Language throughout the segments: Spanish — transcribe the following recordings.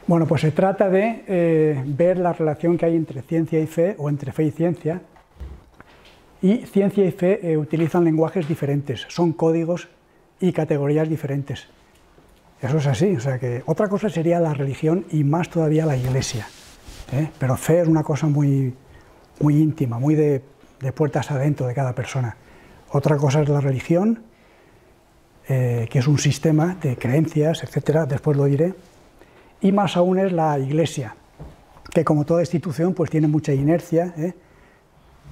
Bueno, pues se trata de ver la relación que hay entre ciencia y fe, o entre fe y ciencia. Y ciencia y fe utilizan lenguajes diferentes, son códigos y categorías diferentes. Eso es así, o sea que otra cosa sería la religión y más todavía la Iglesia. Pero fe es una cosa muy íntima, muy de puertas adentro de cada persona. Otra cosa es la religión, que es un sistema de creencias, etcétera, después lo diré. Y más aún es la Iglesia, que como toda institución pues tiene mucha inercia.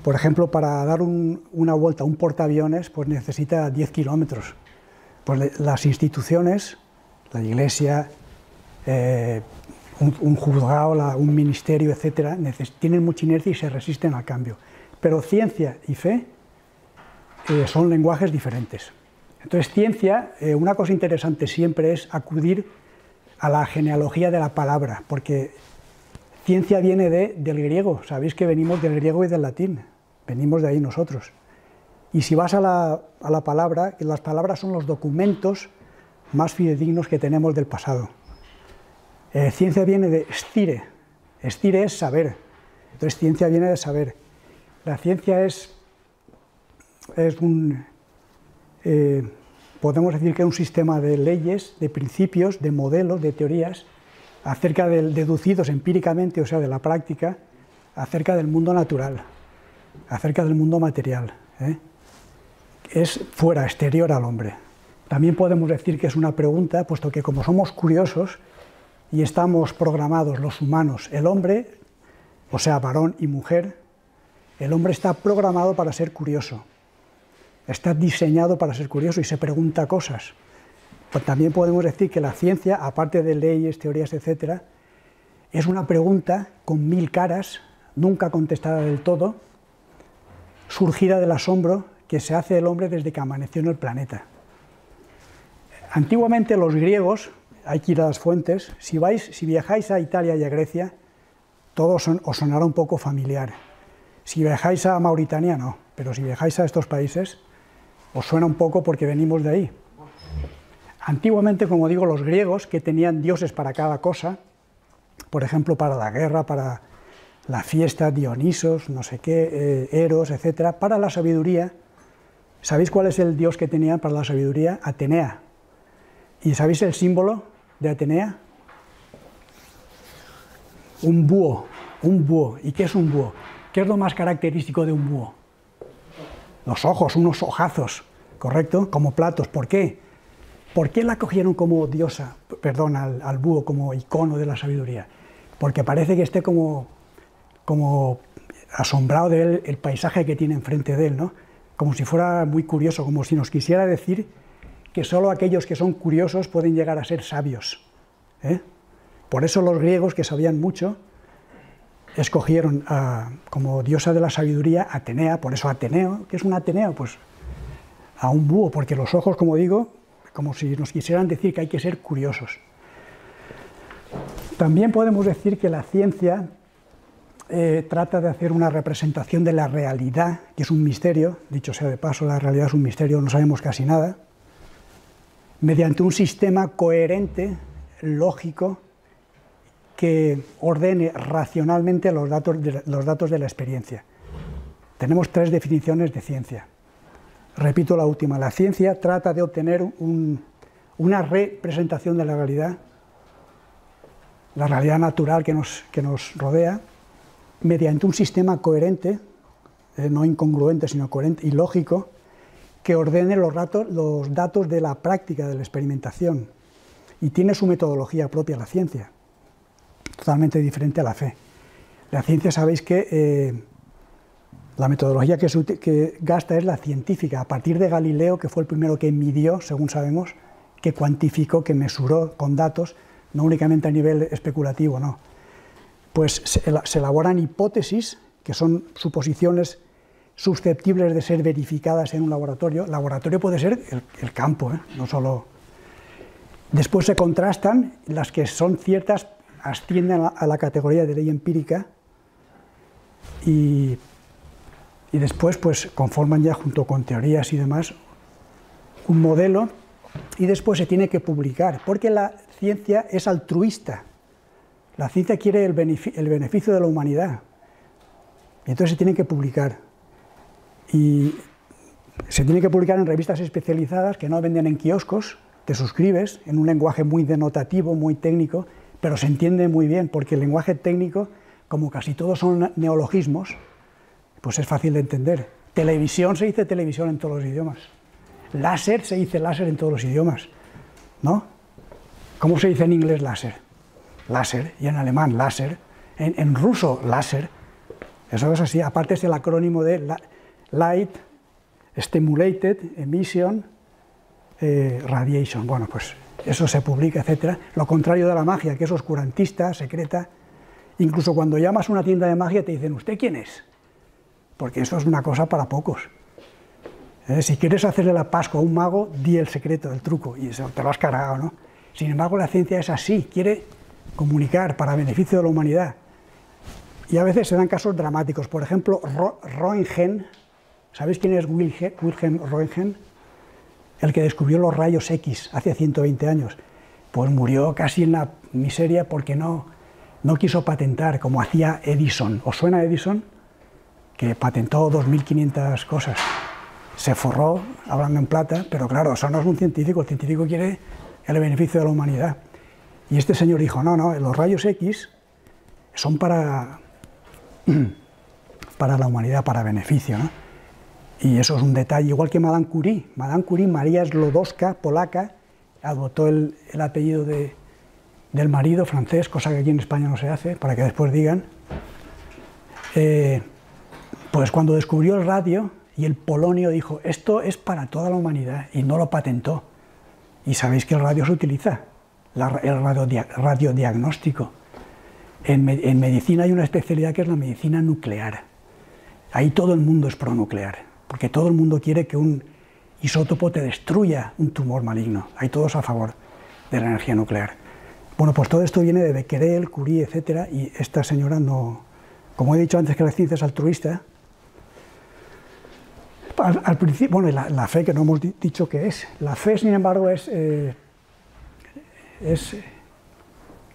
Por ejemplo, para dar una vuelta a un portaaviones pues necesita 10 kilómetros. Pues las instituciones, la Iglesia, un juzgado, un ministerio, etcétera, tienen mucha inercia y se resisten al cambio. Pero ciencia y fe son lenguajes diferentes. Entonces, ciencia, una cosa interesante siempre es acudir a la genealogía de la palabra, porque ciencia viene del griego. Sabéis que venimos del griego y del latín, venimos de ahí nosotros. Y si vas a la palabra, que las palabras son los documentos más fidedignos que tenemos del pasado. Ciencia viene de stire, stire es saber, entonces ciencia viene de saber. La ciencia es podemos decir que es un sistema de leyes, de principios, de modelos, de teorías, acerca deducidos empíricamente, o sea, de la práctica, acerca del mundo natural, acerca del mundo material. Es fuera, exterior al hombre. También podemos decir que es una pregunta, puesto que como somos curiosos y estamos programados los humanos, el hombre, o sea, varón y mujer, el hombre está programado para ser curioso. Está diseñado para ser curioso y se pregunta cosas. Pues también podemos decir que la ciencia, aparte de leyes, teorías, etcétera, es una pregunta con 1000 caras, nunca contestada del todo, surgida del asombro que se hace el hombre desde que amaneció en el planeta. Antiguamente los griegos, hay que ir a las fuentes, si viajáis a Italia y a Grecia, todo os sonará un poco familiar. Si viajáis a Mauritania, no, pero si viajáis a estos países, os suena un poco porque venimos de ahí. Antiguamente, como digo, los griegos, que tenían dioses para cada cosa, por ejemplo, para la guerra, para la fiesta, Dionisos, no sé qué, Eros, etcétera, para la sabiduría, ¿sabéis cuál es el dios que tenían para la sabiduría? Atenea. ¿Y sabéis el símbolo de Atenea? Un búho, un búho. ¿Y qué es un búho? ¿Qué es lo más característico de un búho? Los ojos, unos ojazos, ¿correcto? Como platos. ¿Por qué? ¿Por qué la cogieron como diosa, perdón, al búho, como icono de la sabiduría? Porque parece que esté como asombrado de él, el paisaje que tiene enfrente de él, ¿no? Como si fuera muy curioso, como si nos quisiera decir que solo aquellos que son curiosos pueden llegar a ser sabios. Por eso los griegos, que sabían mucho, escogieron como diosa de la sabiduría Atenea, por eso Ateneo. ¿Qué es un Ateneo? Pues a un búho, porque los ojos, como digo, como si nos quisieran decir que hay que ser curiosos. También podemos decir que la ciencia trata de hacer una representación de la realidad, que es un misterio, dicho sea de paso, la realidad es un misterio, no sabemos casi nada, mediante un sistema coherente, lógico, que ordene racionalmente los datos de la experiencia. Tenemos 3 definiciones de ciencia. Repito la última, la ciencia trata de obtener una representación de la realidad natural que nos rodea, mediante un sistema coherente, no incongruente, sino coherente y lógico, que ordene los datos de la práctica de la experimentación. Y tiene su metodología propia, la ciencia, totalmente diferente a la fe. La ciencia, sabéis que la metodología que gasta es la científica, a partir de Galileo, que fue el primero que midió, según sabemos, que cuantificó, que mesuró con datos, no únicamente a nivel especulativo, no. Pues se elaboran hipótesis, que son suposiciones susceptibles de ser verificadas en un laboratorio. Laboratorio puede ser el campo, no solo. Después se contrastan, las que son ciertas ascienden a la categoría de ley empírica y después pues conforman ya, junto con teorías y demás, un modelo, y después se tiene que publicar, porque la ciencia es altruista. La ciencia quiere el beneficio de la humanidad. Y entonces se tienen que publicar. Y se tienen que publicar en revistas especializadas que no venden en kioscos, te suscribes en un lenguaje muy denotativo, muy técnico, pero se entiende muy bien, porque el lenguaje técnico, como casi todos son neologismos, pues es fácil de entender. Televisión se dice televisión en todos los idiomas. Láser se dice láser en todos los idiomas, ¿no? ¿Cómo se dice en inglés láser? Láser, y en alemán láser, en ruso láser. Eso es así, aparte es el acrónimo de Light, Stimulated, Emission, Radiation. Bueno, pues eso se publica, etcétera. Lo contrario de la magia, que es oscurantista, secreta. Incluso cuando llamas a una tienda de magia te dicen, ¿usted quién es? Porque eso es una cosa para pocos. Si quieres hacerle la Pascua a un mago, di el secreto, el truco, y eso te lo has cargado, ¿no? Sin embargo, la ciencia es así, quiere comunicar para beneficio de la humanidad. Y a veces se dan casos dramáticos. Por ejemplo, Röntgen, ¿sabéis quién es Wilhelm Röntgen? El que descubrió los rayos X hace 120 años. Pues murió casi en la miseria porque no quiso patentar, como hacía Edison. ¿Os suena Edison? Que patentó 2.500 cosas. Se forró, hablando en plata, pero claro, eso no es un científico, el científico quiere el beneficio de la humanidad. Y este señor dijo, no, los rayos X son para la humanidad, para beneficio, ¿no? Y eso es un detalle, igual que Madame Curie. Madame Curie, María Sklodowska, polaca, adoptó el apellido del marido francés, cosa que aquí en España no se hace, para que después digan. Pues cuando descubrió el radio y el polonio dijo, esto es para toda la humanidad, y no lo patentó. Y sabéis que el radio se utiliza, el radiodiagnóstico. En medicina hay una especialidad que es la medicina nuclear. Ahí todo el mundo es pronuclear, porque todo el mundo quiere que un isótopo te destruya un tumor maligno. Hay todos a favor de la energía nuclear. Bueno, pues todo esto viene de Becquerel, Curie, etc. Y esta señora no... Como he dicho antes que la ciencia es altruista, al principio, bueno, la fe, que no hemos dicho qué es. La fe, sin embargo, es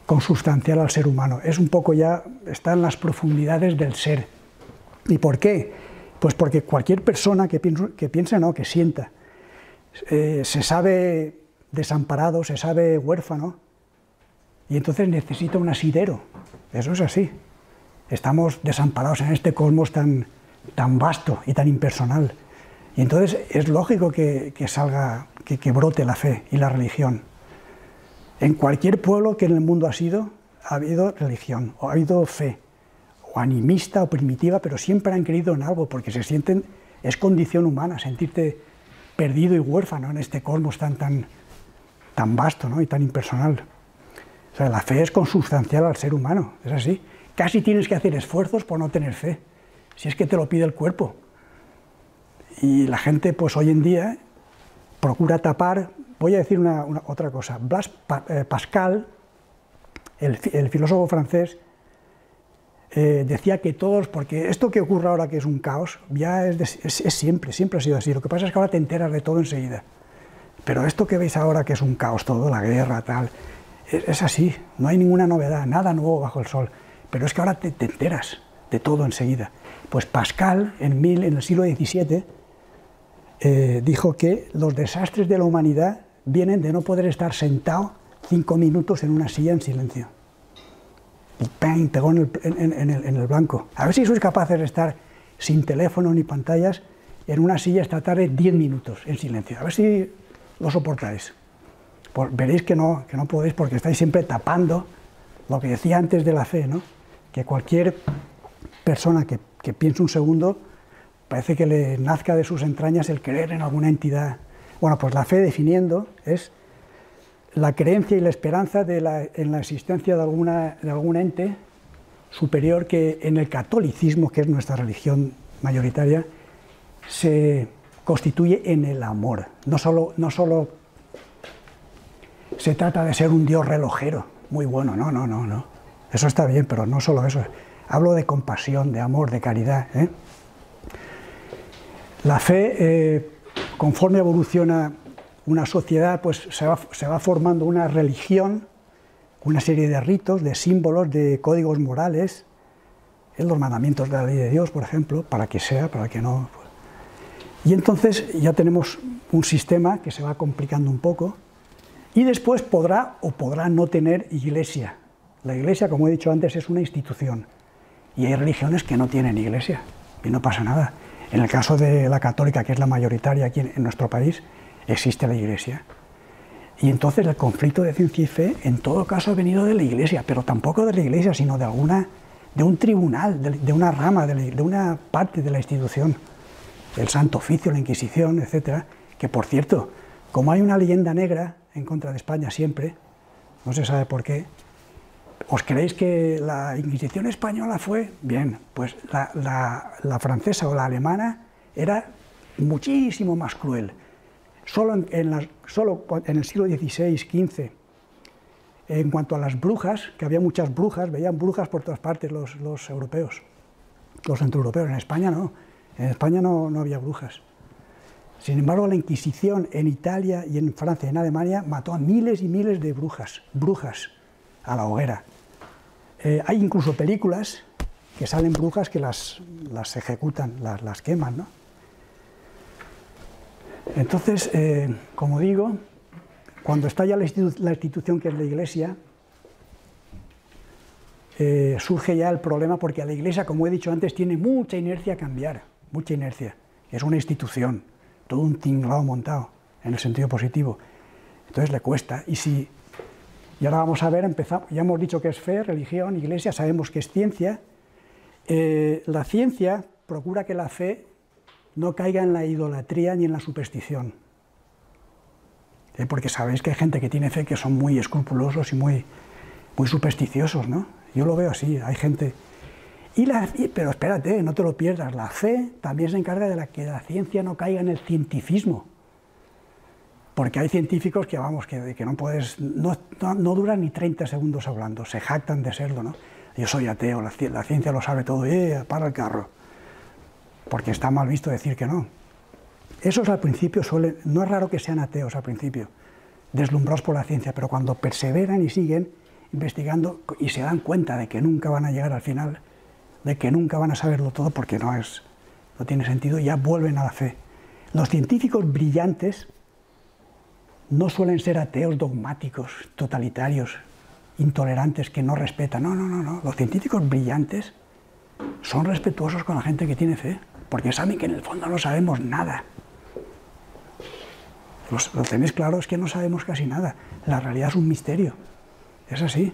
consubstancial al ser humano. Es un poco ya, está en las profundidades del ser. ¿Y por qué? Pues porque cualquier persona que piense, no, que sienta, se sabe desamparado, se sabe huérfano, y entonces necesita un asidero. Eso es así. Estamos desamparados en este cosmos tan vasto y tan impersonal. Y entonces es lógico que salga, que brote la fe y la religión. En cualquier pueblo que en el mundo ha habido religión, o ha habido fe, o animista o primitiva, pero siempre han creído en algo, porque se sienten, es condición humana, sentirte perdido y huérfano en este cosmos tan vasto, ¿no? Y tan impersonal. O sea, la fe es consubstancial al ser humano, es así. Casi tienes que hacer esfuerzos por no tener fe, si es que te lo pide el cuerpo. Y la gente, pues hoy en día, procura tapar. Voy a decir otra cosa. Blaise Pascal, el filósofo francés, decía que todos, porque esto que ocurre ahora, que es un caos, ya es siempre ha sido así. Lo que pasa es que ahora te enteras de todo enseguida. Pero esto que veis ahora, que es un caos todo, la guerra, tal, es así. No hay ninguna novedad, nada nuevo bajo el sol. Pero es que ahora te enteras de todo enseguida. Pues Pascal, en el siglo XVII, dijo que los desastres de la humanidad vienen de no poder estar sentado 5 minutos en una silla en silencio. Y ¡pam!, pegó en el blanco. A ver si sois capaces de estar sin teléfono ni pantallas en una silla esta tarde 10 minutos en silencio. A ver si lo soportáis. Pues veréis que no podéis, porque estáis siempre tapando lo que decía antes de la fe, ¿no? Que cualquier persona que piense un segundo, parece que le nazca de sus entrañas el creer en alguna entidad. Bueno, pues la fe, definiendo, es la creencia y la esperanza en la existencia de algún ente superior que en el catolicismo, que es nuestra religión mayoritaria, se constituye en el amor. No solo se trata de ser un Dios relojero, muy bueno, no. Eso está bien, pero no solo eso. Hablo de compasión, de amor, de caridad, ¿eh? La fe, conforme evoluciona una sociedad, pues se va formando una religión una serie de ritos, de símbolos, de códigos morales, los mandamientos de la ley de Dios, por ejemplo, para que sea, para que no. Y entonces ya tenemos un sistema que se va complicando un poco, y después podrá o podrá no tener iglesia. La iglesia, como he dicho antes, es una institución, y hay religiones que no tienen iglesia, y no pasa nada. En el caso de la católica, que es la mayoritaria aquí en nuestro país, existe la iglesia. Y entonces el conflicto de ciencia y fe, en todo caso, ha venido de la iglesia, pero tampoco de la iglesia, sino de un tribunal, de una rama, de una parte de la institución, el Santo Oficio, la Inquisición, etcétera, que por cierto, como hay una leyenda negra en contra de España siempre, no se sabe por qué, ¿os creéis que la Inquisición española fue? Bien, pues la francesa o la alemana era muchísimo más cruel. Solo en el siglo XVI, XV, en cuanto a las brujas, que había muchas brujas, veían brujas por todas partes los europeos, los centroeuropeos. En España no había brujas. Sin embargo, la Inquisición en Italia y en Francia y en Alemania mató a miles y miles de brujas a la hoguera. Hay incluso películas que salen brujas que las ejecutan, las queman, ¿no? Entonces, como digo, cuando estalla la institución que es la Iglesia, surge ya el problema, porque a la Iglesia, como he dicho antes, tiene mucha inercia a cambiar, mucha inercia. Es una institución, todo un tinglado montado, en el sentido positivo. Entonces le cuesta. Y ahora vamos a ver, ya hemos dicho que es fe, religión, Iglesia, sabemos que es ciencia. La ciencia procura que la fe no caiga en la idolatría ni en la superstición. Porque sabéis que hay gente que tiene fe que son muy escrupulosos y muy supersticiosos, ¿no? Yo lo veo así, hay gente. Pero espérate, no te lo pierdas, la fe también se encarga de que la ciencia no caiga en el cientificismo. Porque hay científicos que, vamos, que no puedes, no duran ni 30 segundos hablando, se jactan de serlo, ¿no? Yo soy ateo, la ciencia lo sabe todo, para el carro. Porque está mal visto decir que no. Esos al principio no es raro que sean ateos al principio, deslumbrados por la ciencia, pero cuando perseveran y siguen investigando y se dan cuenta de que nunca van a llegar al final, de que nunca van a saberlo todo porque no tiene sentido, ya vuelven a la fe. Los científicos brillantes no suelen ser ateos dogmáticos, totalitarios, intolerantes, que no respetan. No. Los científicos brillantes son respetuosos con la gente que tiene fe, porque saben que en el fondo no sabemos nada. Lo tenéis claro, es que no sabemos casi nada. La realidad es un misterio. Es así.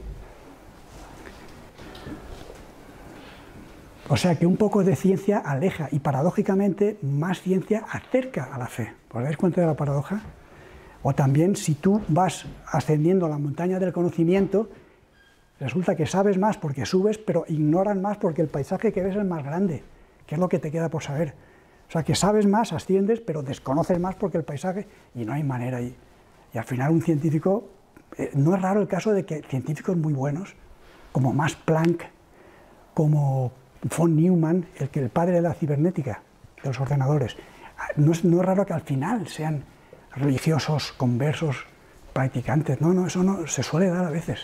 O sea que un poco de ciencia aleja y paradójicamente más ciencia acerca a la fe. ¿Os dais cuenta de la paradoja? O también si tú vas ascendiendo a la montaña del conocimiento, resulta que sabes más porque subes, pero ignoras más porque el paisaje que ves es más grande, que es lo que te queda por saber. O sea que sabes más, asciendes, pero desconoces más porque el paisaje, y no hay manera. Y al final un científico, no es raro el caso de que científicos muy buenos, como Max Planck, como von Neumann, el padre de la cibernética, de los ordenadores, no es raro que al final sean religiosos, conversos, practicantes. No, eso no se suele dar a veces.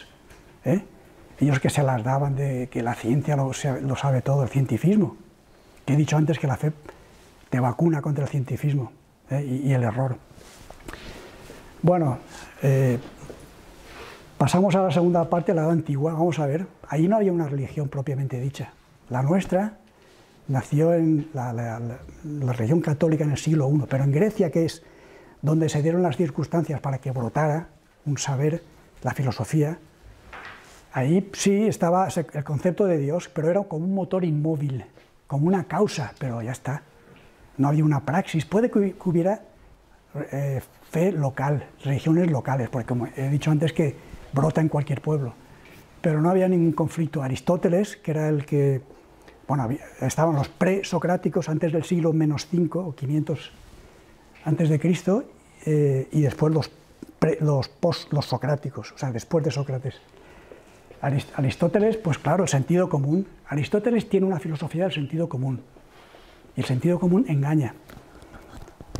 Ellos que se las daban de que la ciencia lo sabe todo, el cientifismo. Que he dicho antes que la fe te vacuna contra el cientifismo y el error. Bueno, pasamos a la segunda parte, la edad antigua. Vamos a ver, ahí no había una religión propiamente dicha. La nuestra nació en la religión católica en el siglo I, pero en Grecia, que es donde se dieron las circunstancias para que brotara un saber, la filosofía, ahí sí estaba el concepto de Dios, pero era como un motor inmóvil, como una causa, pero ya está. No había una praxis. Puede que hubiera fe local, religiones locales, porque como he dicho antes que brota en cualquier pueblo, pero no había ningún conflicto. Aristóteles, que era el que, bueno, estaban los presocráticos antes del siglo -5 o 500 antes de Cristo, y después los socráticos, o sea, después de Sócrates. Aristóteles, pues claro, el sentido común. Aristóteles tiene una filosofía del sentido común, y el sentido común engaña,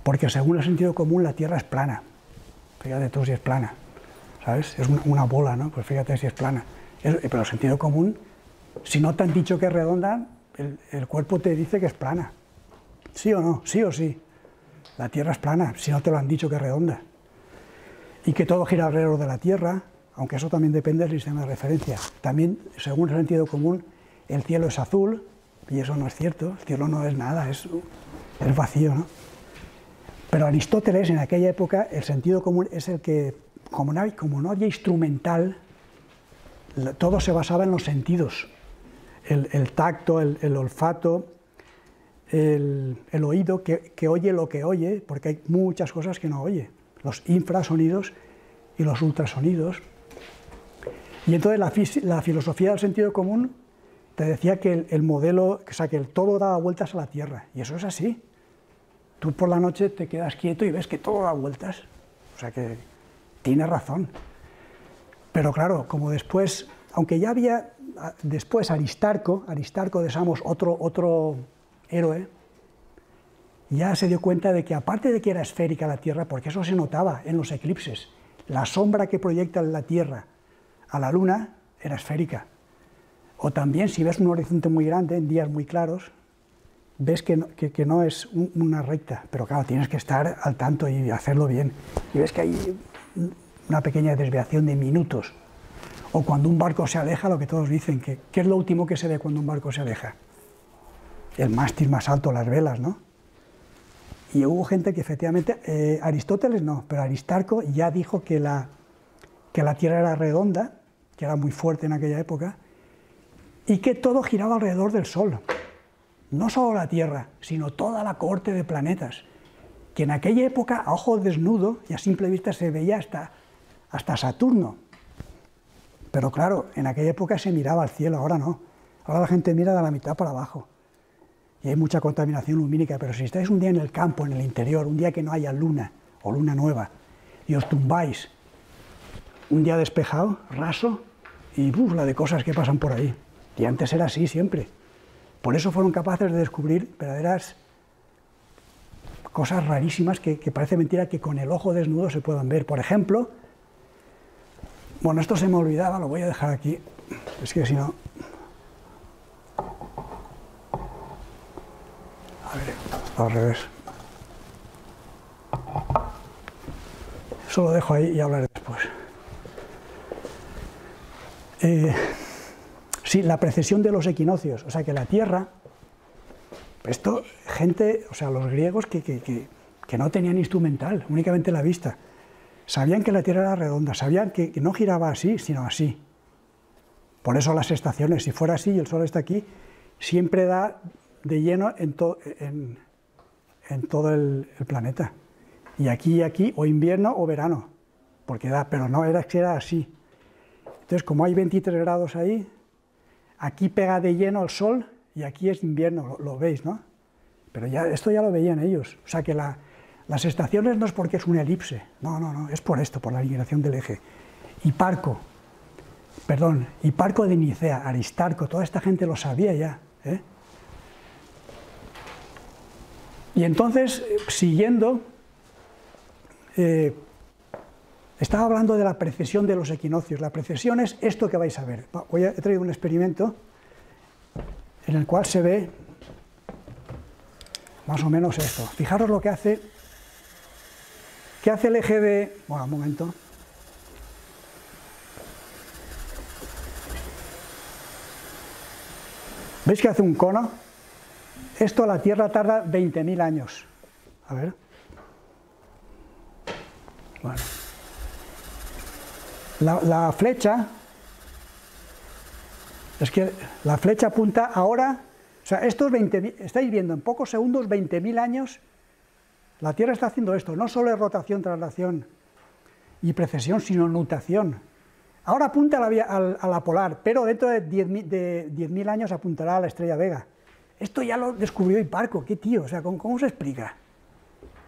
porque según el sentido común la Tierra es plana. Fíjate tú si es plana. O ¿sabes? Es una bola, ¿no? Pues fíjate si es plana. Pero el sentido común, si no te han dicho que es redonda, el cuerpo te dice que es plana. ¿Sí o no? Sí o sí. La Tierra es plana, si no te lo han dicho que es redonda. Y que todo gira alrededor de la Tierra, aunque eso también depende del sistema de referencia. También, según el sentido común, el cielo es azul, y eso no es cierto, el cielo no es nada, es vacío, ¿no? Pero Aristóteles, en aquella época, el sentido común es el que, como no había instrumental, todo se basaba en los sentidos. El tacto, el olfato, el oído, que oye lo que oye, porque hay muchas cosas que no oye. Los infrasonidos y los ultrasonidos. Y entonces la filosofía del sentido común te decía que el modelo, o sea, que el todo daba vueltas a la Tierra, y eso es así. Tú por la noche te quedas quieto y ves que todo da vueltas, o sea que tiene razón. Pero claro, como después, aunque ya había después Aristarco de Samos, otro héroe, ya se dio cuenta de que aparte de que era esférica la Tierra, porque eso se notaba en los eclipses, la sombra que proyecta la Tierra a la Luna era esférica. O también si ves un horizonte muy grande en días muy claros, ves que no es una recta, pero claro, tienes que estar al tanto y hacerlo bien. Y ves que hay una pequeña desviación de minutos. O cuando un barco se aleja, lo que todos dicen, ¿qué es lo último que se ve cuando un barco se aleja? El mástil más alto, las velas, ¿no? Y hubo gente que efectivamente, Aristóteles no, pero Aristarco ya dijo que la Tierra era redonda, que era muy fuerte en aquella época, y que todo giraba alrededor del Sol. No solo la Tierra, sino toda la cohorte de planetas, que en aquella época, a ojo desnudo y a simple vista, se veía hasta Saturno. Pero claro, en aquella época se miraba al cielo, ahora no. Ahora la gente mira de la mitad para abajo. Y hay mucha contaminación lumínica, pero si estáis un día en el campo, en el interior, un día que no haya luna o luna nueva, y os tumbáis, un día despejado, raso, y la de cosas que pasan por ahí. Y antes era así siempre. Por eso fueron capaces de descubrir verdaderas cosas rarísimas que parece mentira que con el ojo desnudo se puedan ver. Por ejemplo, bueno, esto se me olvidaba, lo voy a dejar aquí, es que si no... A ver, al revés. Eso lo dejo ahí y hablaré después. Sí, la precesión de los equinoccios, o sea que la Tierra, esto, gente, o sea, los griegos que no tenían instrumental, únicamente la vista, sabían que la Tierra era redonda, sabían que no giraba así, sino así. Por eso las estaciones, si fuera así y el Sol está aquí, siempre da de lleno en todo el planeta. Y aquí, o invierno o verano, porque da, pero no era que era así. Entonces, como hay 23 grados ahí, aquí pega de lleno el Sol y aquí es invierno, lo veis, ¿no? Pero esto ya lo veían ellos. O sea que las estaciones no es porque es una elipse, no, es por esto, por la alineación del eje. Hiparco de Nicea, Aristarco, toda esta gente lo sabía ya, ¿eh? Y entonces, siguiendo, estaba hablando de la precesión de los equinoccios. La precesión es esto que vais a ver. He traído un experimento en el cual se ve más o menos esto. Fijaros lo que hace. ¿Qué hace el eje de...? Bueno, un momento. ¿Veis que hace un cono? Esto la Tierra tarda 20.000 años. A ver. Bueno. La flecha, es que la flecha apunta ahora, o sea, estos 20.000, estáis viendo en pocos segundos, 20.000 años, la Tierra está haciendo esto, no solo es rotación, traslación y precesión, sino nutación. Ahora apunta a la polar, pero dentro de 10.000 años apuntará a la estrella Vega. Esto ya lo descubrió Hiparco, qué tío, o sea, ¿cómo se explica?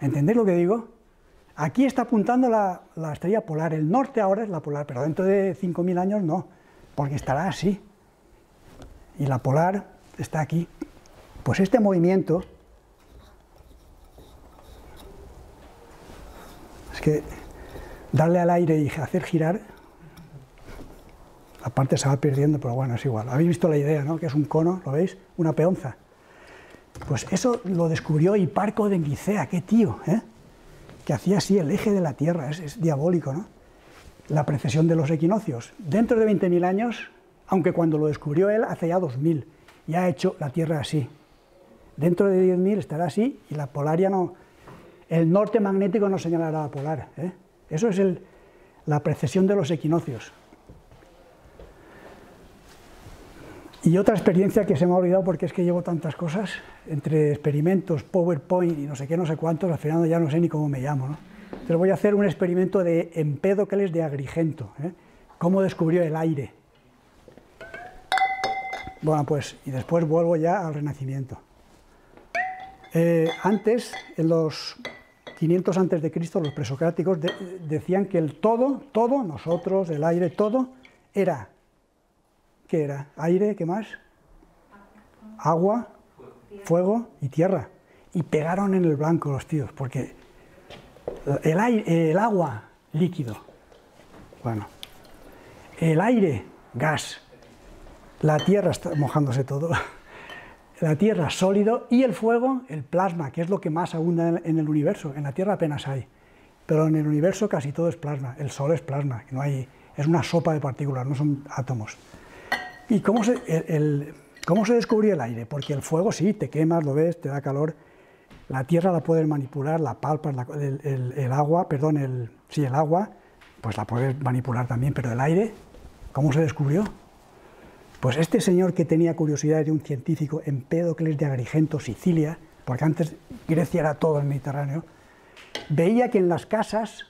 ¿Entendéis lo que digo? Aquí está apuntando la estrella polar, el norte ahora es la polar, pero dentro de 5.000 años no, porque estará así. Y la polar está aquí. Pues este movimiento, es que darle al aire y hacer girar, aparte se va perdiendo, pero bueno, es igual. Habéis visto la idea, ¿no? Que es un cono, ¿lo veis? Una peonza. Pues eso lo descubrió Hiparco de Nicea, qué tío, ¿eh? Que hacía así el eje de la Tierra, es diabólico, ¿no? La precesión de los equinoccios. Dentro de 20.000 años, aunque cuando lo descubrió él hace ya 2.000, ya ha hecho la Tierra así. Dentro de 10.000 estará así y la polaria no, el norte magnético no señalará la polar, ¿eh? Eso es la precesión de los equinoccios. Y otra experiencia que se me ha olvidado porque es que llevo tantas cosas, entre experimentos, PowerPoint y no sé qué, no sé cuántos, al final ya no sé ni cómo me llamo, ¿no? Entonces voy a hacer un experimento de Empédocles de Agrigento, ¿eh? Cómo descubrió el aire. Bueno, pues, y después vuelvo ya al Renacimiento. Antes, en los 500 antes de Cristo, los presocráticos decían que el todo, nosotros, el aire, todo, era... ¿Qué era? Aire, ¿qué más? Agua, fuego y tierra. Y pegaron en el blanco los tíos, porque el agua, líquido. Bueno, el aire, gas. La tierra está mojándose todo. La tierra, sólido. Y el fuego, el plasma, que es lo que más abunda en el universo. En la tierra apenas hay. Pero en el universo casi todo es plasma. El sol es plasma. No hay, es una sopa de partículas, no son átomos. ¿Y cómo se descubrió el aire? Porque el fuego sí, te quemas, lo ves, te da calor. La tierra la puedes manipular, la palpas, el agua, perdón, el agua, pues la puedes manipular también, pero el aire, ¿cómo se descubrió? Pues este señor que tenía curiosidad era un científico, Empédocles de Agrigento, Sicilia, porque antes Grecia era todo el Mediterráneo, veía que en las casas,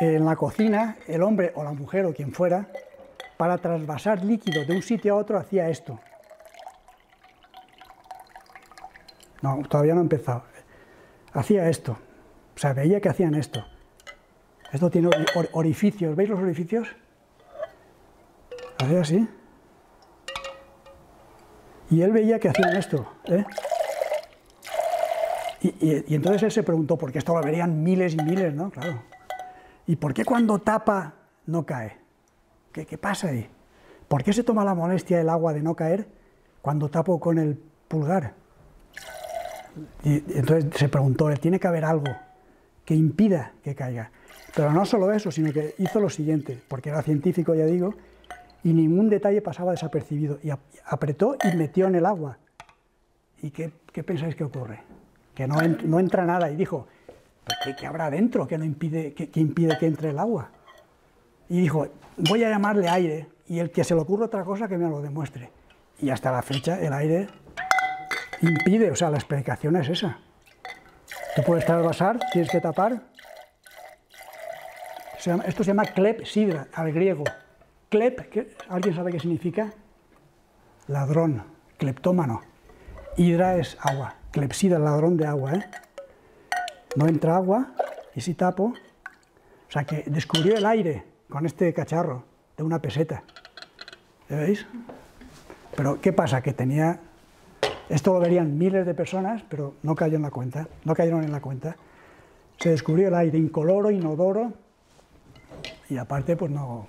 en la cocina, el hombre o la mujer o quien fuera, para trasvasar líquido de un sitio a otro hacía esto. No, todavía no he empezado. Hacía esto. O sea, veía que hacían esto. Esto tiene orificios. ¿Veis los orificios? Hacía así. Y él veía que hacían esto, ¿eh? Y entonces él se preguntó, porque esto lo verían miles y miles, ¿no? Claro. ¿Y por qué cuando tapa no cae? ¿Qué pasa ahí? ¿Por qué se toma la molestia el agua de no caer cuando tapo con el pulgar? Y entonces se preguntó, tiene que haber algo que impida que caiga. Pero no solo eso, sino que hizo lo siguiente, porque era científico, ya digo, y ningún detalle pasaba desapercibido. Y apretó y metió en el agua. ¿Y qué pensáis que ocurre? Que no entra nada. Y dijo, ¿qué habrá dentro que impide que entre el agua? Y dijo, voy a llamarle aire, y el que se le ocurra otra cosa que me lo demuestre. Y hasta la fecha el aire impide, o sea, la explicación es esa. Tú puedes trasvasar, tienes que tapar. Esto se llama clepsidra, al griego. Klep, ¿alguien sabe qué significa? Ladrón, cleptómano. Hidra es agua, clepsidra, ladrón de agua, ¿eh? No entra agua, y si tapo, o sea que descubrió el aire con este cacharro de una peseta. ¿Veis? Pero ¿qué pasa? Que tenía... Esto lo verían miles de personas, pero no cayeron en la cuenta. Se descubrió el aire incoloro, inodoro, y aparte, pues no...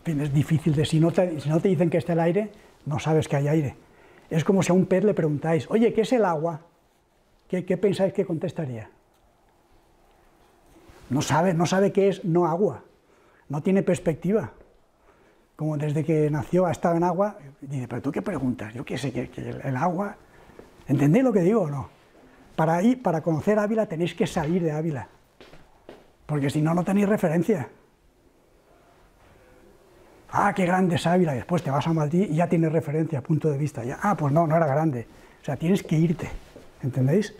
En fin, es difícil de... Si no te dicen que está el aire, no sabes que hay aire. Es como si a un pez le preguntáis, oye, ¿qué es el agua? ¿Qué pensáis que contestaría? No sabe qué es no agua. No tiene perspectiva. Como desde que nació ha estado en agua, dice, pero ¿tú qué preguntas? Yo qué sé, que el agua... ¿Entendéis lo que digo o no? Para conocer Ávila tenéis que salir de Ávila, porque si no, no tenéis referencia. Ah, qué grande es Ávila, y después te vas a Madrid y ya tienes referencia, punto de vista. Ya, pues no era grande. O sea, tienes que irte, ¿entendéis?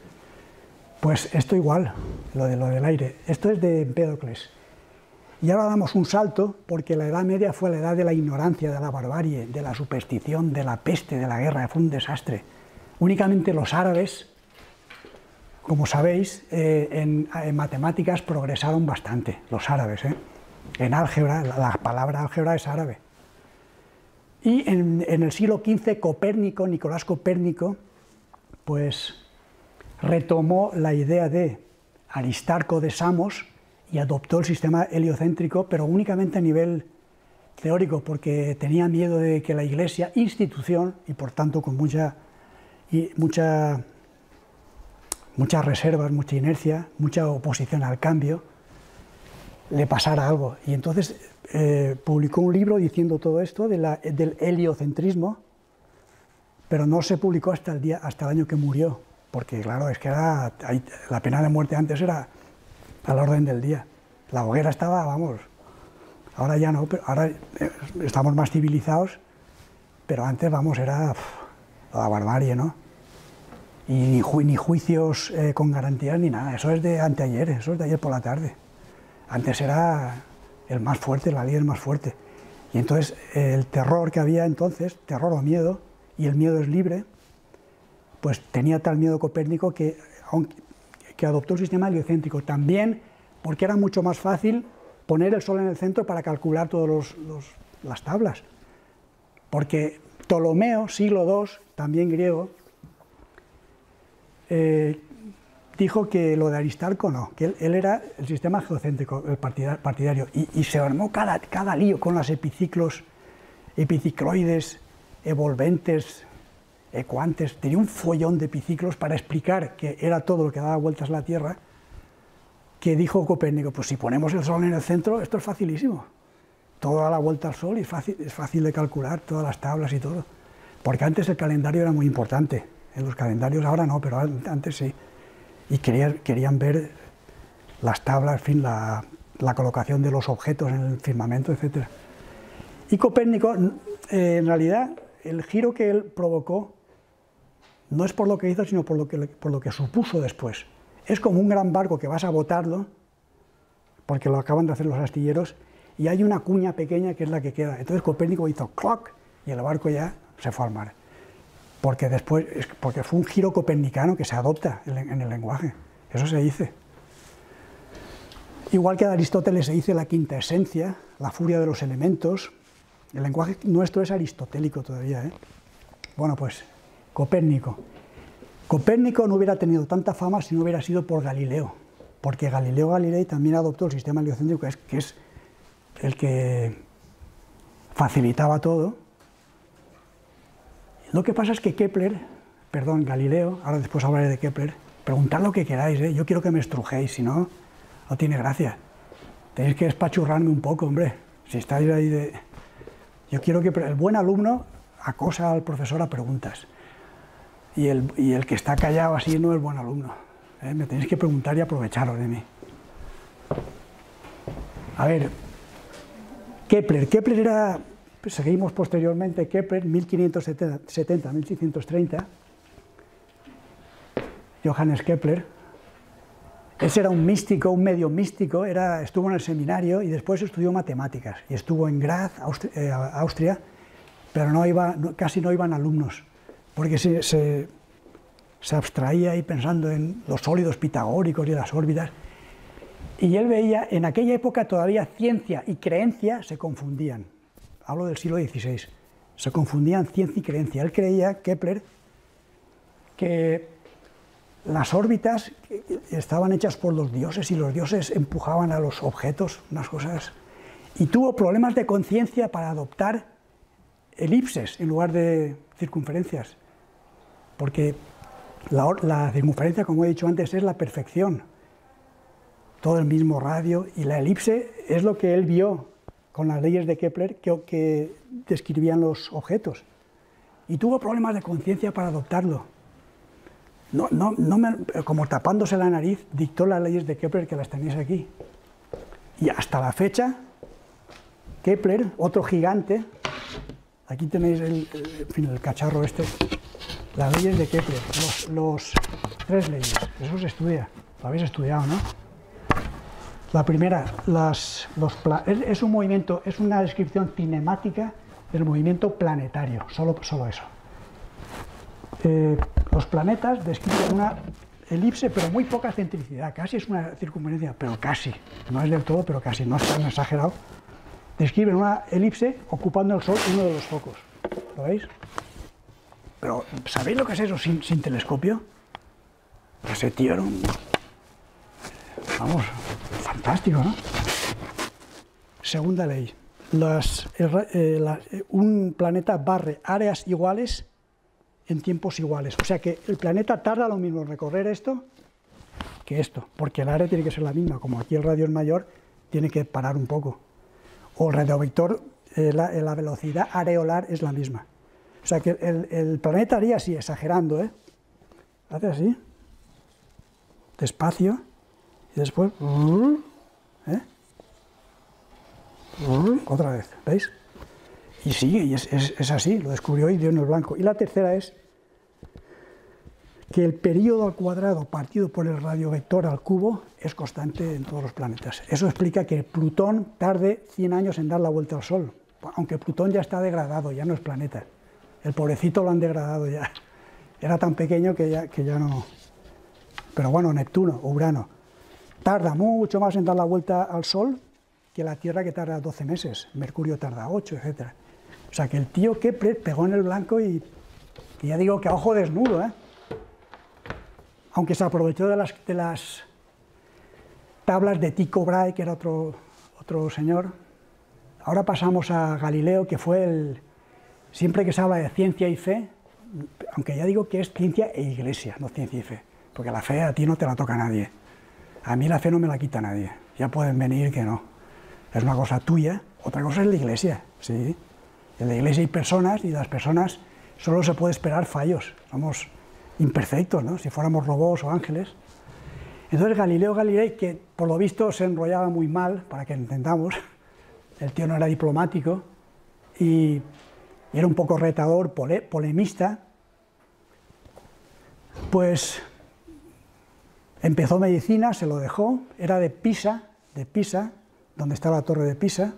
Pues esto igual, lo del aire. Esto es de Empédocles. Y ahora damos un salto, porque la Edad Media fue la edad de la ignorancia, de la barbarie, de la superstición, de la peste, de la guerra, fue un desastre. Únicamente los árabes, como sabéis, en matemáticas progresaron bastante, los árabes, ¿eh? En álgebra, la palabra álgebra es árabe. Y en el siglo XV, Nicolás Copérnico, pues retomó la idea de Aristarco de Samos y adoptó el sistema heliocéntrico, pero únicamente a nivel teórico, porque tenía miedo de que la Iglesia, institución, y por tanto con muchas reservas, mucha inercia, mucha oposición al cambio, le pasara algo. Y entonces publicó un libro diciendo todo esto del heliocentrismo, pero no se publicó hasta el año que murió, porque claro, es que la pena de muerte antes era a la orden del día. La hoguera estaba, vamos, ahora ya no, pero ahora estamos más civilizados, pero antes, vamos, era la barbarie, ¿no? Y ni juicios con garantías ni nada, eso es de anteayer, eso es de ayer por la tarde. Antes era el más fuerte, la ley del más fuerte. Y entonces el terror que había entonces, terror o miedo, y el miedo es libre, pues tenía tal miedo Copérnico que adoptó un sistema heliocéntrico, también porque era mucho más fácil poner el Sol en el centro para calcular todas las tablas. Porque Ptolomeo, siglo II, también griego, dijo que lo de Aristarco no, que él era el sistema geocéntrico, el partidario, y se armó cada lío con los epiciclos, epicicloides, evolventes, ecuantes. Tenía un follón de epiciclos para explicar que era todo lo que daba vueltas a la Tierra, que dijo Copérnico, pues si ponemos el Sol en el centro, esto es facilísimo. Todo da la vuelta al Sol y es fácil de calcular, todas las tablas y todo. Porque antes el calendario era muy importante. En los calendarios ahora no, pero antes sí. Y querían ver las tablas, en fin, la colocación de los objetos en el firmamento, etc. Y Copérnico, en realidad, el giro que él provocó no es por lo que hizo, sino por lo que supuso después. Es como un gran barco que vas a botarlo, porque lo acaban de hacer los astilleros, y hay una cuña pequeña que es la que queda. Entonces Copérnico hizo cloc y el barco ya se fue al mar. Porque fue un giro copernicano que se adopta en el lenguaje. Eso se dice. Igual que de Aristóteles se dice la quinta esencia, la furia de los elementos. El lenguaje nuestro es aristotélico todavía, ¿eh? Bueno, pues Copérnico. Copérnico no hubiera tenido tanta fama si no hubiera sido por Galileo, porque Galileo Galilei también adoptó el sistema heliocéntrico, que es el que facilitaba todo. Lo que pasa es que Galileo, ahora después hablaré de Kepler, preguntad lo que queráis, ¿eh? Yo quiero que me estrujéis, si no, no tiene gracia. Tenéis que espachurrarme un poco, hombre, si estáis ahí de... Yo quiero que el buen alumno acosa al profesor a preguntas. Y el que está callado así no es buen alumno. Me tenéis que preguntar y aprovecharos de mí. A ver, Kepler era, pues seguimos posteriormente, Kepler, 1570-1630, Johannes Kepler. Ese era un místico, un medio místico, estuvo en el seminario y después estudió matemáticas. Y estuvo en Graz, Austria, pero casi no iban alumnos, porque se abstraía ahí pensando en los sólidos pitagóricos y las órbitas. Y él veía, en aquella época todavía ciencia y creencia se confundían. Hablo del siglo XVI. Se confundían ciencia y creencia. Él creía, Kepler, que las órbitas estaban hechas por los dioses y los dioses empujaban a los objetos, unas cosas. Y tuvo problemas de conciencia para adoptar elipses en lugar de circunferencias. Porque la circunferencia, como he dicho antes, es la perfección. Todo el mismo radio, y la elipse es lo que él vio con las leyes de Kepler que describían los objetos. Y tuvo problemas de conciencia para adoptarlo. Como tapándose la nariz, dictó las leyes de Kepler, que las tenéis aquí. Y hasta la fecha, Kepler, otro gigante, aquí tenéis el cacharro este, las leyes de Kepler, los 3 leyes, eso se estudia, lo habéis estudiado, ¿no? La primera, es un movimiento, es una descripción cinemática del movimiento planetario, solo eso. Los planetas describen una elipse, pero muy poca centricidad, casi es una circunferencia, pero casi, no es del todo, pero casi, no es tan exagerado. Describen una elipse ocupando el Sol, uno de los focos, ¿lo veis? Pero, ¿sabéis lo que es eso sin telescopio? Ese tío era un... Vamos, fantástico, ¿no? Segunda ley. Un planeta barre áreas iguales en tiempos iguales. O sea que el planeta tarda lo mismo en recorrer esto que esto, porque el área tiene que ser la misma. Como aquí el radio es mayor, tiene que parar un poco. O el radiovector, la velocidad areolar es la misma. O sea que el planeta haría así, exagerando, ¿eh? Hace así, despacio, y después, ¿eh? Otra vez, ¿veis? Y sigue, y es así, lo descubrió y dio en el blanco. Y la tercera es que el período al cuadrado partido por el radiovector al cubo es constante en todos los planetas. Eso explica que Plutón tarde 100 años en dar la vuelta al Sol, aunque Plutón ya está degradado, ya no es planeta. El pobrecito lo han degradado ya. Era tan pequeño que ya no... Pero bueno, Neptuno o Urano tarda mucho más en dar la vuelta al Sol que la Tierra, que tarda 12 meses. Mercurio tarda 8, etc. O sea que el tío Kepler pegó en el blanco y ya digo que a ojo desnudo, ¿eh? Aunque se aprovechó de las tablas de Tycho Brahe, que era otro señor. Ahora pasamos a Galileo, que fue siempre que se habla de ciencia y fe, aunque ya digo que es ciencia e iglesia, no ciencia y fe, porque la fe a ti no te la toca nadie. A mí la fe no me la quita nadie. Ya pueden venir que no. Es una cosa tuya, otra cosa es la iglesia, ¿sí? En la iglesia hay personas y las personas solo se puede esperar fallos. Somos imperfectos, ¿no? Si fuéramos robots o ángeles. Entonces Galileo Galilei, que por lo visto se enrollaba muy mal, para que entendamos, el tío no era diplomático y era un poco retador, polemista, pues empezó medicina, se lo dejó, era de Pisa, donde está la torre de Pisa,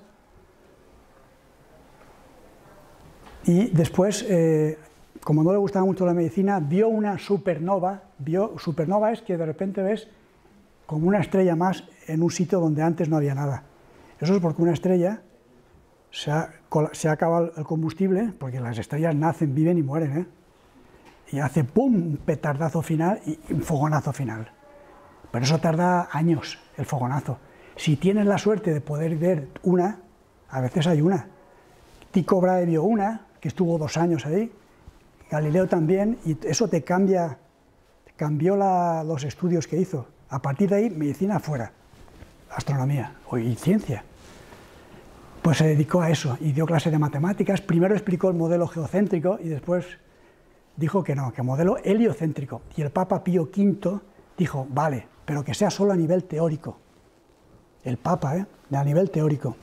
y después, como no le gustaba mucho la medicina, vio una supernova. Supernova es que de repente ves como una estrella más en un sitio donde antes no había nada. Eso es porque una estrella se ha acabado el combustible, porque las estrellas nacen, viven y mueren, ¿eh? Y hace ¡pum!, un petardazo final y un fogonazo final. Pero eso tarda años, el fogonazo. Si tienes la suerte de poder ver una, a veces hay una. Tycho Brahe vio una, que estuvo 2 años ahí, Galileo también, y eso cambió los estudios que hizo. A partir de ahí, medicina fuera, astronomía y ciencia. Pues se dedicó a eso y dio clase de matemáticas. Primero explicó el modelo geocéntrico y después dijo que no, que modelo heliocéntrico. Y el Papa Pío V dijo, vale, pero que sea solo a nivel teórico. El Papa, a nivel teórico.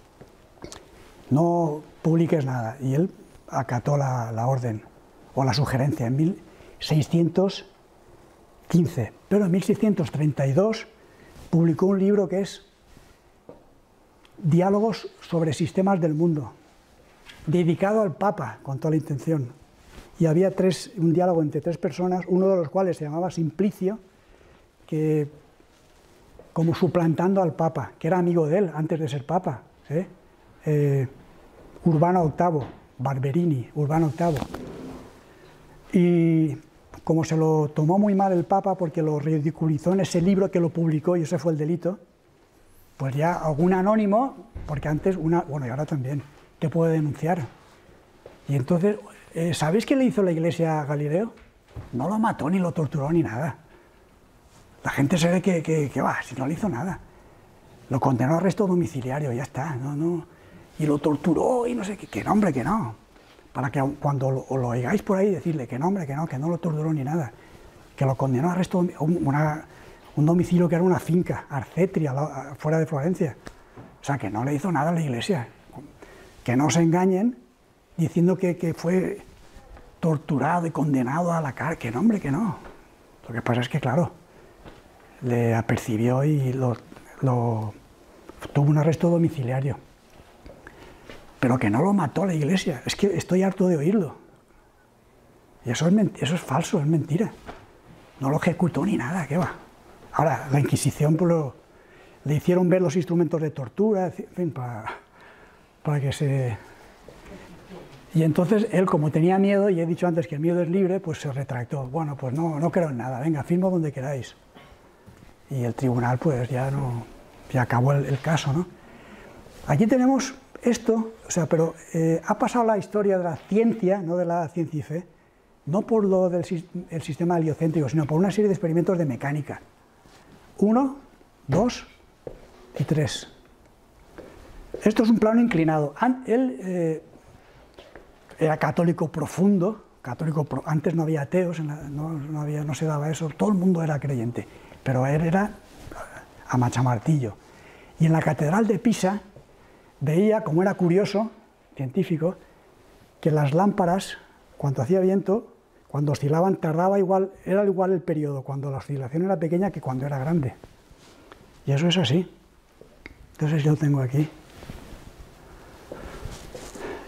No publiques nada. Y él acató la orden o la sugerencia en 1615. Pero en 1632 publicó un libro que es Diálogos sobre sistemas del mundo, dedicado al Papa, con toda la intención. Y había un diálogo entre 3 personas, uno de los cuales se llamaba Simplicio, que como suplantando al Papa, que era amigo de él antes de ser Papa, Urbano VIII, Barberini, Urbano VIII. Y como se lo tomó muy mal el Papa porque lo ridiculizó en ese libro que lo publicó, y ese fue el delito, pues ya algún anónimo, porque antes bueno, y ahora también, te puede denunciar. Y entonces, ¿sabéis qué le hizo la Iglesia a Galileo? No lo mató, ni lo torturó, ni nada. La gente se ve que va, si no le hizo nada. Lo condenó a arresto domiciliario, ya está, no. Y lo torturó y no sé qué, que no, hombre, que no. Para que cuando lo oigáis por ahí, decirle que no, hombre, que no lo torturó ni nada. Que lo condenó a arresto domiciliario, un domicilio que era una finca, Arcetria, fuera de Florencia. O sea, que no le hizo nada a la Iglesia. Que no se engañen diciendo que fue torturado y condenado a la cárcel. Que no, hombre, que no. Lo que pasa es que, claro, le apercibió y tuvo un arresto domiciliario. Pero que no lo mató la Iglesia. Es que estoy harto de oírlo. Y eso es falso, es mentira. No lo ejecutó ni nada, ¿qué va? Ahora, la Inquisición le hicieron ver los instrumentos de tortura, en fin, para que se... Y entonces él, como tenía miedo, y he dicho antes que el miedo es libre, pues se retractó. Bueno, pues no creo en nada, venga, firmo donde queráis. Y el tribunal, pues ya no y acabó el caso, ¿no? Aquí tenemos esto, o sea, pero ha pasado la historia de la ciencia, no de la ciencia y fe, no por lo del el sistema heliocéntrico, sino por una serie de experimentos de mecánica. 1, 2 y 3. Esto es un plano inclinado. Él era católico profundo, antes no había ateos, no se daba eso, todo el mundo era creyente, pero él era a machamartillo. Y en la catedral de Pisa veía, como era curioso, científico, que las lámparas, cuando hacía viento, cuando oscilaban, era igual el periodo cuando la oscilación era pequeña que cuando era grande. Y eso es así. Entonces yo lo tengo aquí.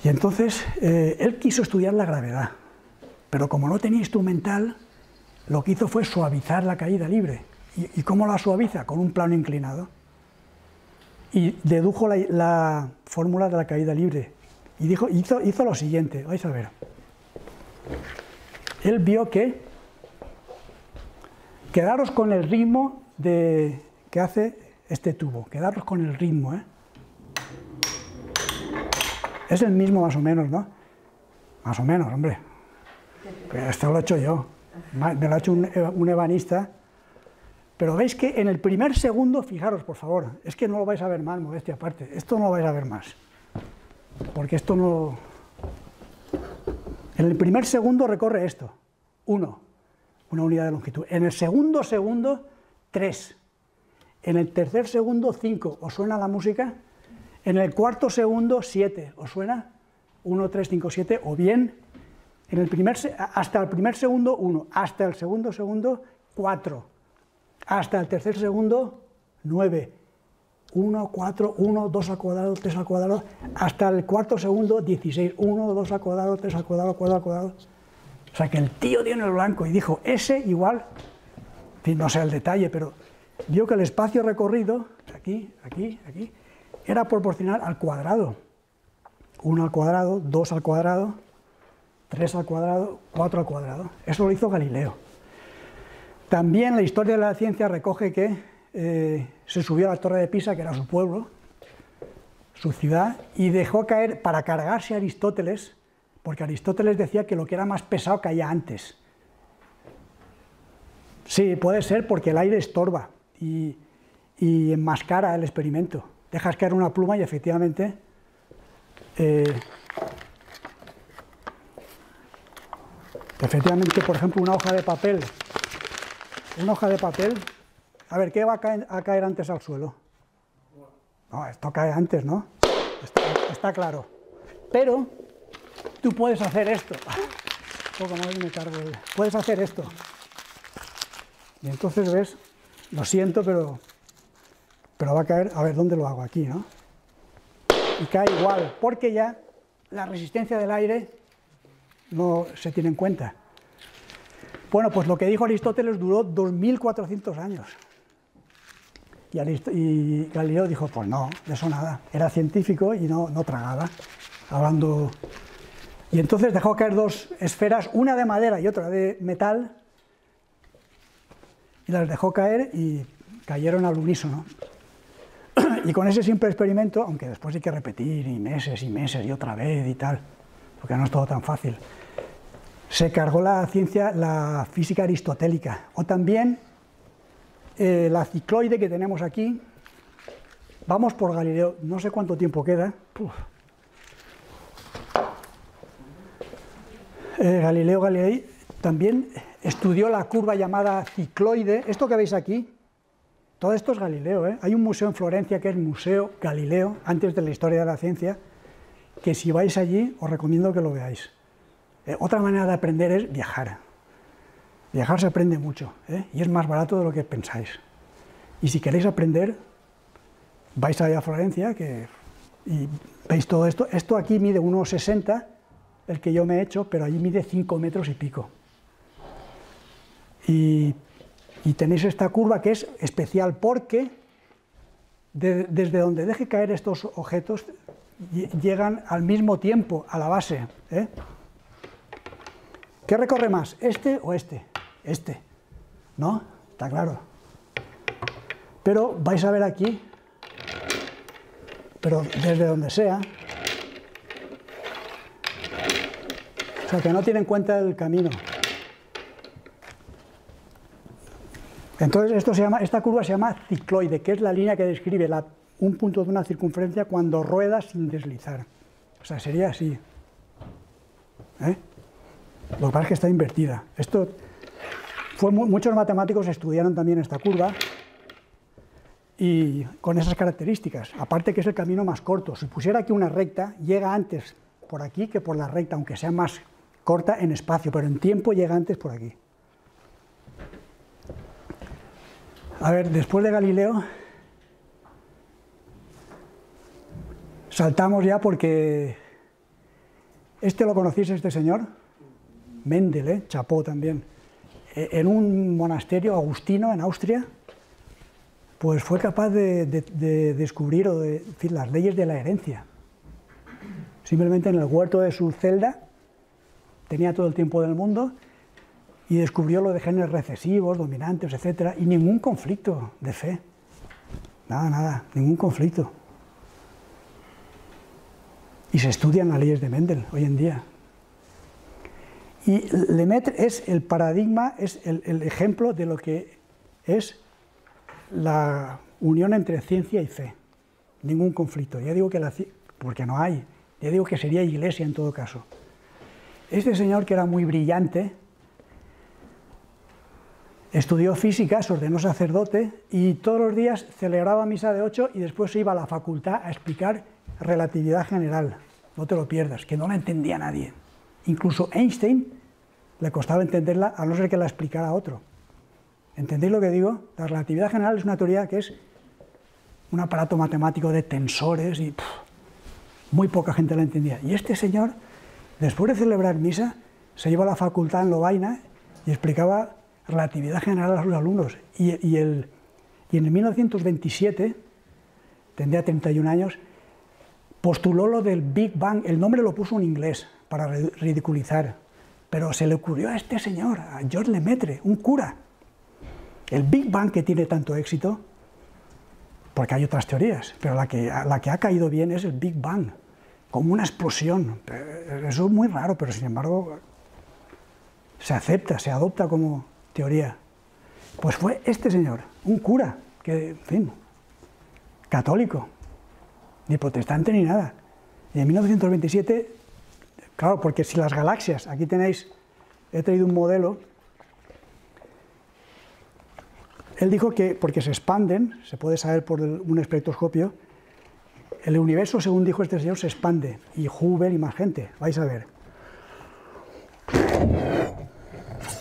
Y entonces él quiso estudiar la gravedad, pero como no tenía instrumental, lo que hizo fue suavizar la caída libre. ¿Y cómo la suaviza? Con un plano inclinado. Y dedujo la fórmula de la caída libre. Y hizo lo siguiente, vais a ver. Él vio que quedaros con el ritmo que hace este tubo, quedaros con el ritmo, ¿eh? Es el mismo más o menos, ¿no? Más o menos, hombre. Pero esto lo he hecho yo. Me lo ha hecho un ebanista. Pero veis que en el primer segundo, fijaros por favor, es que no lo vais a ver más, modestia aparte, esto no lo vais a ver más. Porque esto no... En el primer segundo recorre esto, 1, una unidad de longitud. En el segundo, 3. En el tercer segundo, 5. ¿Os suena la música? En el cuarto segundo, 7. ¿Os suena? 1, 3, 5, 7. O bien, hasta el primer segundo, 1. Hasta el segundo, 4. Hasta el tercer segundo, 9. 1, 4, 1, 2 al cuadrado, 3 al cuadrado. Hasta el cuarto segundo, 16. 1, 2 al cuadrado, 3 al cuadrado, 4 al cuadrado. O sea que el tío dio en el blanco y dijo, ese igual, en fin, no sé el detalle, pero vio que el espacio recorrido, aquí, era proporcional al cuadrado. 1 al cuadrado, 2 al cuadrado, 3 al cuadrado, 4 al cuadrado. Eso lo hizo Galileo. También la historia de la ciencia recoge que se subió a la Torre de Pisa, que era su pueblo, su ciudad, y dejó caer, para cargarse a Aristóteles, porque Aristóteles decía que lo que era más pesado caía antes. Sí, puede ser porque el aire estorba y enmascara el experimento. Dejas caer una pluma y efectivamente por ejemplo, una hoja de papel, a ver, ¿qué va a caer antes al suelo? No, esto cae antes, ¿no? Está claro. Pero tú puedes hacer esto. Un poco más y me cargo. Puedes hacer esto. Y entonces ves, lo siento, pero va a caer, a ver, ¿dónde lo hago? Aquí, ¿no? Y cae igual, porque ya la resistencia del aire no se tiene en cuenta. Bueno, pues lo que dijo Aristóteles duró 2400 años. Y Galileo dijo, pues no, de eso nada. Era científico y no tragaba, hablando... Y entonces dejó caer dos esferas, una de madera y otra de metal, y las dejó caer y cayeron al unísono. Y con ese simple experimento, aunque después hay que repetir y meses y otra vez y tal, porque no es todo tan fácil, se cargó la ciencia, la física aristotélica, o también la cicloide que tenemos aquí. Vamos por Galileo, no sé cuánto tiempo queda. Galileo Galilei también estudió la curva llamada cicloide. Esto que veis aquí, todo esto es Galileo, ¿eh? Hay un museo en Florencia que es Museo Galileo, antes de la historia de la ciencia, que si vais allí os recomiendo que lo veáis. Otra manera de aprender es viajar. Viajar se aprende mucho, ¿eh? Y es más barato de lo que pensáis. Y si queréis aprender, vais allá a Florencia y veis todo esto. Esto aquí mide 1,60, el que yo me he hecho, pero allí mide 5 metros y pico. Y tenéis esta curva que es especial porque desde donde deje caer estos objetos llegan al mismo tiempo a la base, ¿eh? ¿Qué recorre más, este o este? Este, ¿no? Está claro. Pero vais a ver aquí pero desde donde sea. O sea, que no tiene en cuenta el camino. Entonces esta curva se llama cicloide, que es la línea que describe un punto de una circunferencia cuando rueda sin deslizar. O sea, sería así. Lo que pasa es que está invertida. Muchos matemáticos estudiaron también esta curva y con esas características. Aparte que es el camino más corto. Si pusiera aquí una recta, llega antes por aquí que por la recta, aunque sea más corta en espacio, pero en tiempo llega antes por aquí. A ver, después de Galileo, saltamos ya porque lo conocéis, este señor, Mendel, chapó también, en un monasterio agustino en Austria, pues fue capaz de descubrir las leyes de la herencia. Simplemente en el huerto de su celda, tenía todo el tiempo del mundo, y descubrió lo de genes recesivos, dominantes, etc. Y ningún conflicto de fe. Nada, ningún conflicto. Y se estudian las leyes de Mendel hoy en día. Y Lemaitre es el paradigma, es el ejemplo de lo que es la unión entre ciencia y fe. Ningún conflicto. Ya digo que porque no hay. Ya digo que sería iglesia en todo caso. Este señor, que era muy brillante, estudió física, se ordenó sacerdote y todos los días celebraba misa de 8 y después se iba a la facultad a explicar relatividad general. No te lo pierdas, que no la entendía nadie. Incluso Einstein le costaba entenderla, a no ser que la explicara otro. ¿Entendéis lo que digo? La relatividad general es una teoría que es un aparato matemático de tensores y muy poca gente la entendía. Y este señor, después de celebrar misa, se iba a la facultad en Lovaina y explicaba relatividad general a sus alumnos. Y en el 1927, tendría 31 años, postuló lo del Big Bang. El nombre lo puso en inglés para ridiculizar, pero se le ocurrió a este señor, a George Lemaitre, un cura. El Big Bang, que tiene tanto éxito, porque hay otras teorías, pero la que ha caído bien es el Big Bang, como una explosión. Eso es muy raro, pero sin embargo se acepta, se adopta como teoría. Pues fue este señor, un cura, que, en fin, católico, ni protestante ni nada. Y en 1927, claro, porque si las galaxias, aquí tenéis, he traído un modelo, él dijo que porque se expanden, se puede saber por un espectroscopio, el universo, según dijo este señor, se expande, y Hubble y más gente, vais a ver.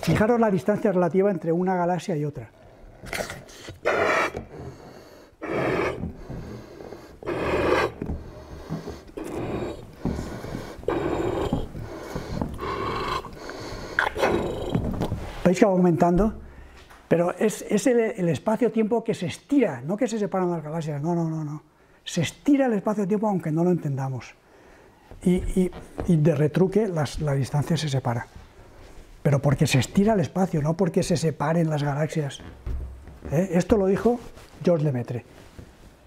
Fijaros la distancia relativa entre una galaxia y otra. ¿Veis que va aumentando? Pero es el espacio-tiempo que se estira, no que se separan las galaxias, no. Se estira el espacio-tiempo aunque no lo entendamos. Y de retruque la distancia se separa. Pero porque se estira el espacio, no porque se separen las galaxias. Esto lo dijo George Lemaitre.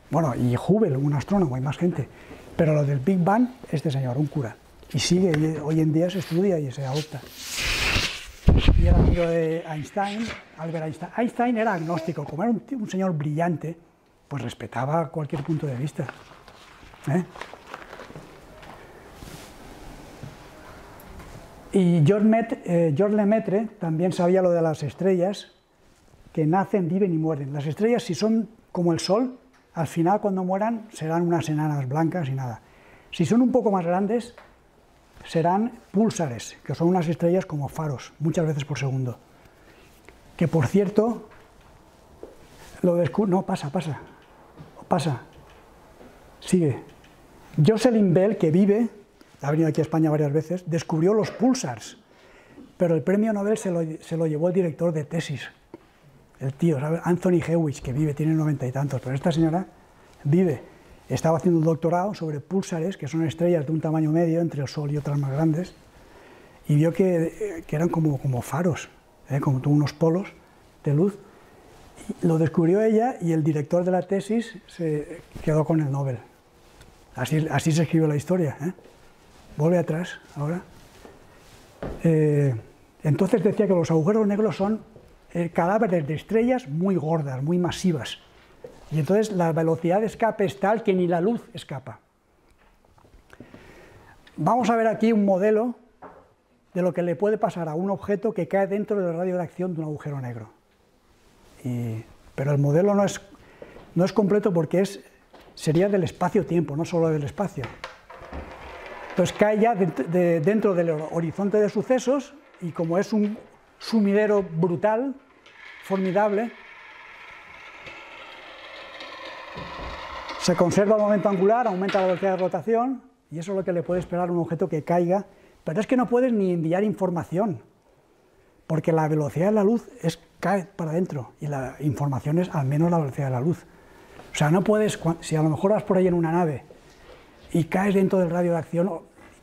Bueno, y Hubble, un astrónomo, y más gente. Pero lo del Big Bang, este señor, un cura. Y sigue, hoy en día se estudia y se adopta. Y era amigo de Einstein, Albert Einstein. Einstein era agnóstico, como era un señor brillante, pues respetaba cualquier punto de vista. Y George Lemaitre también sabía lo de las estrellas, que nacen, viven y mueren. Las estrellas, si son como el Sol, al final cuando mueran serán unas enanas blancas y nada. Si son un poco más grandes, serán púlsares, que son unas estrellas como faros, muchas veces por segundo. Que por cierto, no, pasa, sigue. Jocelyn Bell, que ha venido aquí a España varias veces, descubrió los púlsars, pero el premio Nobel se lo llevó el director de tesis, el tío, ¿sabes? Anthony Hewitt, que tiene 90 y tantos, pero esta señora estaba haciendo un doctorado sobre púlsares, que son estrellas de un tamaño medio entre el Sol y otras más grandes, y vio que eran como faros, como unos polos de luz. Y lo descubrió ella y el director de la tesis se quedó con el Nobel. Así se escribió la historia, ¿eh? Vuelve atrás, ahora. Entonces decía que los agujeros negros son cadáveres de estrellas muy gordas, muy masivas. Y entonces la velocidad de escape es tal que ni la luz escapa. Vamos a ver aquí un modelo de lo que le puede pasar a un objeto que cae dentro del radio de acción de un agujero negro. Pero el modelo no es completo porque sería del espacio-tiempo, no solo del espacio. Entonces cae ya dentro del horizonte de sucesos y como es un sumidero brutal, formidable, se conserva el momento angular, aumenta la velocidad de rotación y eso es lo que le puede esperar a un objeto que caiga. Pero es que no puedes ni enviar información, porque la velocidad de la luz cae para adentro y la información es al menos la velocidad de la luz. O sea, no puedes, si a lo mejor vas por ahí en una nave y caes dentro del radio de acción,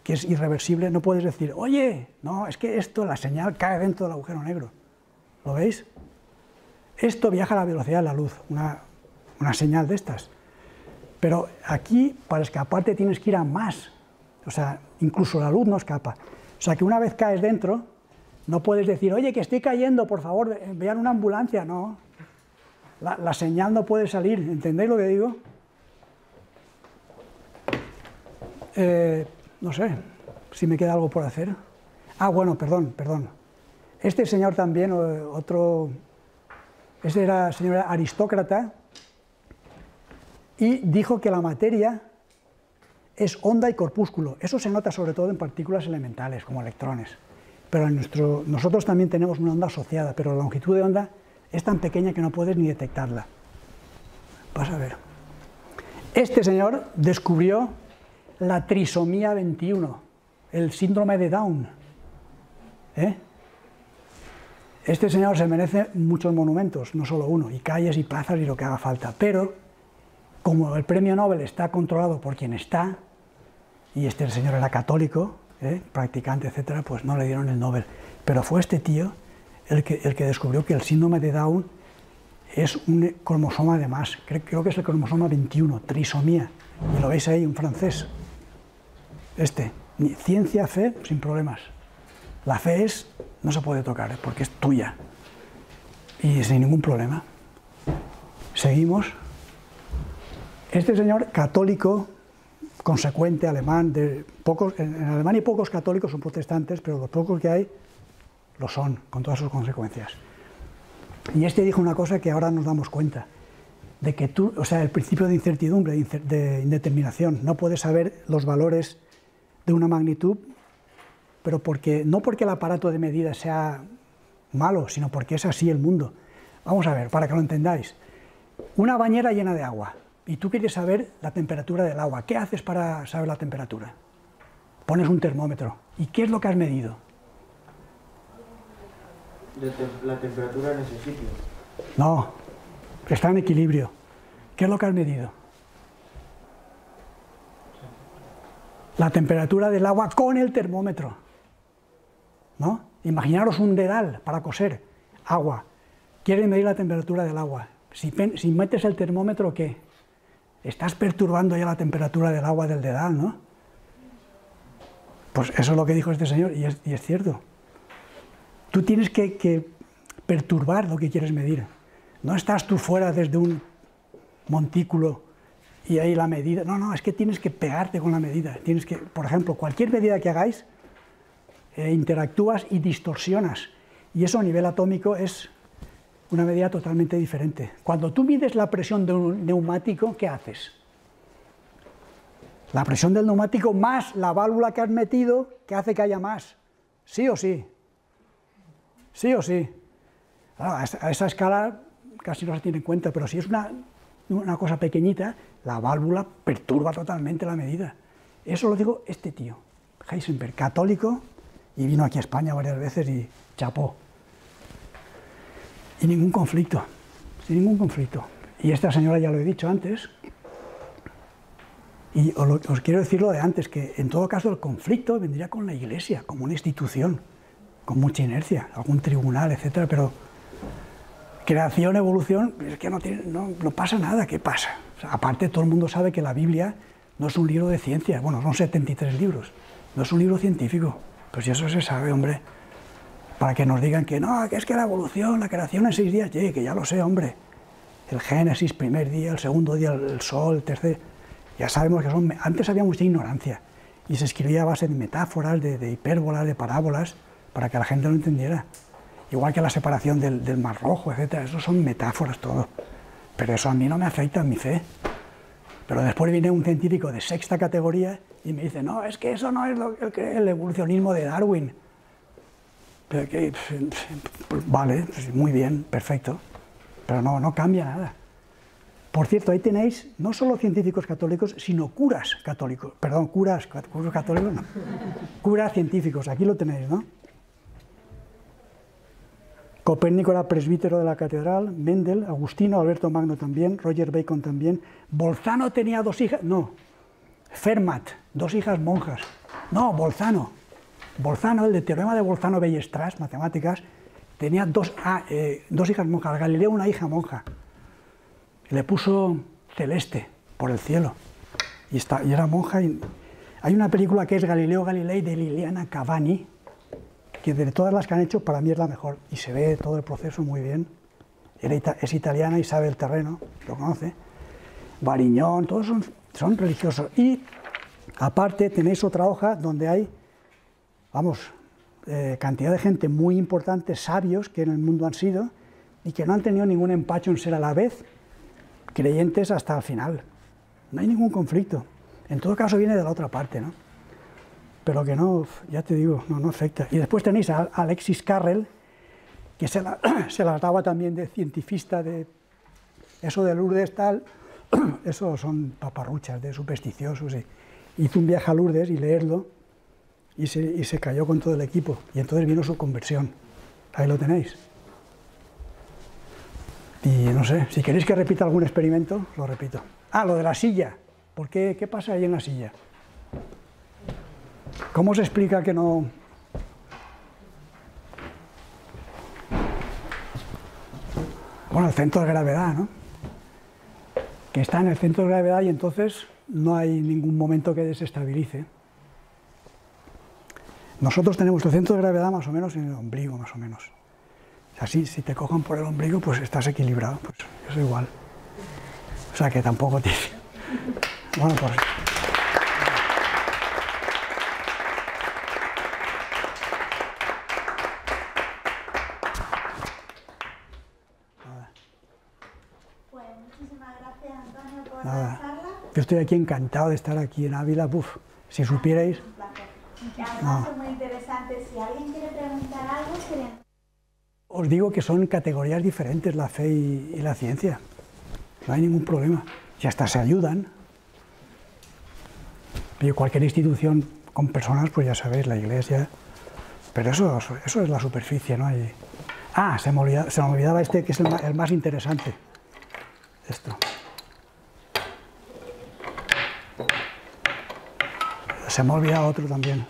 que es irreversible, no puedes decir, oye, no, es que la señal cae dentro del agujero negro. ¿Lo veis? Esto viaja a la velocidad de la luz, una señal de estas. Pero aquí, para escaparte, tienes que ir a más. O sea, incluso la luz no escapa. O sea, que una vez caes dentro, no puedes decir, oye, que estoy cayendo, por favor, envían una ambulancia. No, la señal no puede salir. ¿Entendéis lo que digo? No sé, si me queda algo por hacer. Ah, bueno, perdón. Este señor también, este era señor aristócrata, y dijo que la materia es onda y corpúsculo. Eso se nota sobre todo en partículas elementales, como electrones. Pero nosotros también tenemos una onda asociada, pero la longitud de onda es tan pequeña que no puedes ni detectarla. Vas a ver. Este señor descubrió la trisomía 21, el síndrome de Down. Este señor se merece muchos monumentos, no solo uno, y calles y plazas y lo que haga falta. Pero, como el premio Nobel está controlado por quien está, y este señor era católico, practicante, etcétera, pues no le dieron el Nobel. Pero fue este tío el que descubrió que el síndrome de Down es un cromosoma de más. Creo que es el cromosoma 21, trisomía. Y lo veis ahí, un francés. Ciencia, fe, sin problemas. La fe no se puede tocar, porque es tuya. Y sin ningún problema. Seguimos. Este señor católico, consecuente, alemán, en Alemania hay pocos católicos, son protestantes, pero los pocos que hay lo son, con todas sus consecuencias. Y este dijo una cosa que ahora nos damos cuenta, de que el principio de incertidumbre, de indeterminación, no puedes saber los valores de una magnitud, pero no porque el aparato de medida sea malo, sino porque es así el mundo. Vamos a ver, para que lo entendáis. Una bañera llena de agua, y tú quieres saber la temperatura del agua. ¿Qué haces para saber la temperatura? Pones un termómetro. ¿Y qué es lo que has medido? La temperatura en ese sitio. No, está en equilibrio. ¿Qué es lo que has medido? La temperatura del agua con el termómetro. ¿No? Imaginaros un dedal para coser agua. Quieres medir la temperatura del agua. Si metes el termómetro, ¿qué? Estás perturbando ya la temperatura del agua del dedal, ¿no? Pues eso es lo que dijo este señor, y es cierto. Tú tienes que perturbar lo que quieres medir. No estás tú fuera desde un montículo y ahí la medida. No, es que tienes que pegarte con la medida. Tienes que, por ejemplo, cualquier medida que hagáis, interactúas y distorsionas. Y eso a nivel atómico es una medida totalmente diferente. Cuando tú mides la presión de un neumático, ¿qué haces? La presión del neumático más la válvula que has metido, ¿qué hace que haya más? ¿Sí o sí? ¿Sí o sí? Claro, a esa escala casi no se tiene en cuenta, pero si es una cosa pequeñita, la válvula perturba totalmente la medida. Eso lo digo este tío, Heisenberg, católico, y vino aquí a España varias veces y chapó. Y ningún conflicto, sin ningún conflicto. Y esta señora ya lo he dicho antes, y os quiero decir lo de antes, que en todo caso el conflicto vendría con la Iglesia, como una institución, con mucha inercia, algún tribunal, etcétera, pero creación, evolución, es que no pasa nada. ¿Qué pasa? O sea, aparte, todo el mundo sabe que la Biblia no es un libro de ciencia, bueno, son 73 libros, no es un libro científico, pues si eso se sabe, hombre, para que nos digan que no, que es que la evolución, la creación en 6 días, que ya lo sé, hombre, el Génesis, primer día, el segundo día, el Sol, el tercer, ya sabemos que son, antes había mucha ignorancia, y se escribía a base de metáforas, de hipérbolas, de parábolas, para que la gente lo entendiera. Igual que la separación del Mar Rojo, etc. Eso son metáforas todo. Pero eso a mí no me afecta en mi fe. Pero después viene un científico de 6ª categoría y me dice, no, es que eso no es lo que cree el evolucionismo de Darwin. Pero que, vale, muy bien, perfecto. Pero no cambia nada. Por cierto, ahí tenéis no solo científicos católicos, sino curas católicos. Perdón, curas católicos no. Curas científicos, aquí lo tenéis, ¿no? Copérnico era presbítero de la catedral, Mendel, Agustino, Alberto Magno también, Roger Bacon también. Bolzano tenía 2 hijas, no, Fermat, 2 hijas monjas. No, Bolzano, el de teorema de Bolzano-Weierstrass, matemáticas, tenía 2 hijas monjas, Galileo una hija monja. Le puso Celeste por el cielo y era monja. Hay una película que es Galileo Galilei de Liliana Cavani, que de todas las que han hecho para mí es la mejor y se ve todo el proceso muy bien. Es italiana y sabe el terreno, lo conoce. Variñón, todos son religiosos. Y aparte tenéis otra hoja donde hay, cantidad de gente muy importante, sabios que en el mundo han sido y que no han tenido ningún empacho en ser a la vez creyentes hasta el final. No hay ningún conflicto. En todo caso viene de la otra parte, ¿no? Pero que no, ya te digo, no afecta. Y después tenéis a Alexis Carrel, que se las daba también de cientifista, de eso de Lourdes tal, eso son paparruchas de supersticiosos. Hizo un viaje a Lourdes y leerlo, y se cayó con todo el equipo, y entonces vino su conversión. Ahí lo tenéis. Y no sé, si queréis que repita algún experimento, lo repito. Ah, lo de la silla. ¿Por qué? ¿Qué pasa ahí en la silla? ¿Cómo se explica que no? Bueno, el centro de gravedad, ¿no? Que está en el centro de gravedad y entonces no hay ningún momento que desestabilice. Nosotros tenemos el centro de gravedad más o menos en el ombligo, más o menos. Así, si te cojan por el ombligo, pues estás equilibrado, pues es igual. O sea que tampoco te... Bueno, pues... Nada. Yo estoy aquí encantado de estar aquí en Ávila. Uf, si supierais... Un placer. Y además es muy interesante. Si alguien quiere preguntar algo, os digo que son categorías diferentes la fe y la ciencia. No hay ningún problema. Y hasta se ayudan. Y cualquier institución con personas, pues ya sabéis, la iglesia... Pero eso es la superficie, ¿no? Ah, se me olvidaba este, que es el más interesante. Esto. Se me ha olvidado otro también.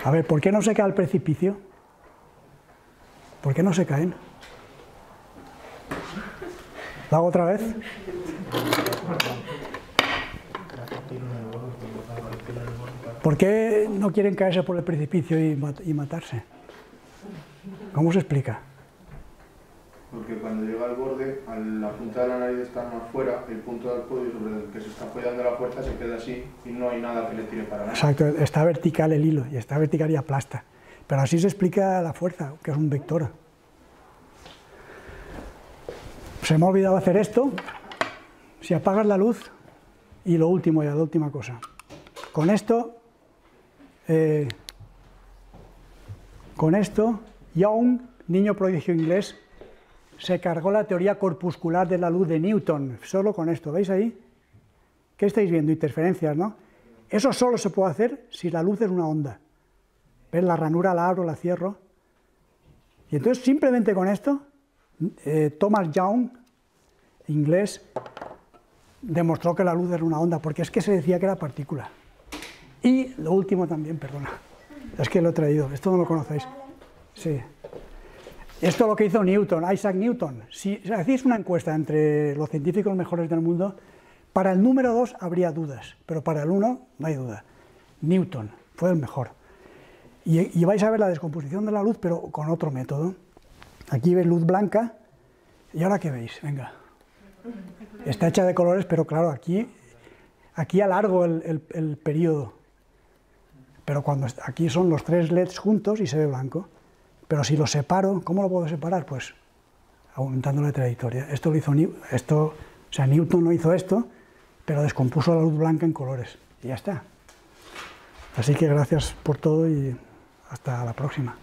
A ver, ¿por qué no se cae al precipicio? ¿Por qué no se caen? ¿Lo hago otra vez? ¿Por qué no quieren caerse por el precipicio y matarse? ¿Cómo se explica? Porque cuando llega al borde, a la punta de la nariz está más fuera, el punto del cuello sobre el que se está apoyando la fuerza se queda así y no hay nada que le tire para nada. Exacto, está vertical el hilo, y está vertical y aplasta. Pero así se explica la fuerza, que es un vector. Se me ha olvidado hacer esto. Si apagas la luz, y lo último ya, la última cosa. Con esto, Young, niño prodigio inglés, se cargó la teoría corpuscular de la luz de Newton, solo con esto, ¿veis ahí? ¿Qué estáis viendo? Interferencias, ¿no? Eso solo se puede hacer si la luz es una onda. ¿Ves? La ranura la abro, la cierro. Y entonces, simplemente con esto, Thomas Young, inglés, demostró que la luz era una onda, porque es que se decía que era partícula. Y lo último también, perdona, es que lo he traído, esto no lo conocéis. Sí. Esto es lo que hizo Newton, Isaac Newton. Si hacéis una encuesta entre los científicos mejores del mundo, para el número 2 habría dudas, pero para el 1 no hay duda. Newton fue el mejor. Y vais a ver la descomposición de la luz, pero con otro método. Aquí veis luz blanca, y ahora ¿qué veis? Venga. Está hecha de colores, pero claro, aquí alargo el periodo. Pero cuando aquí son los 3 LEDs juntos y se ve blanco. Pero si los separo, ¿cómo lo puedo separar? Pues aumentando la trayectoria. Esto lo hizo Newton no hizo esto, pero descompuso la luz blanca en colores. Y ya está. Así que gracias por todo y hasta la próxima.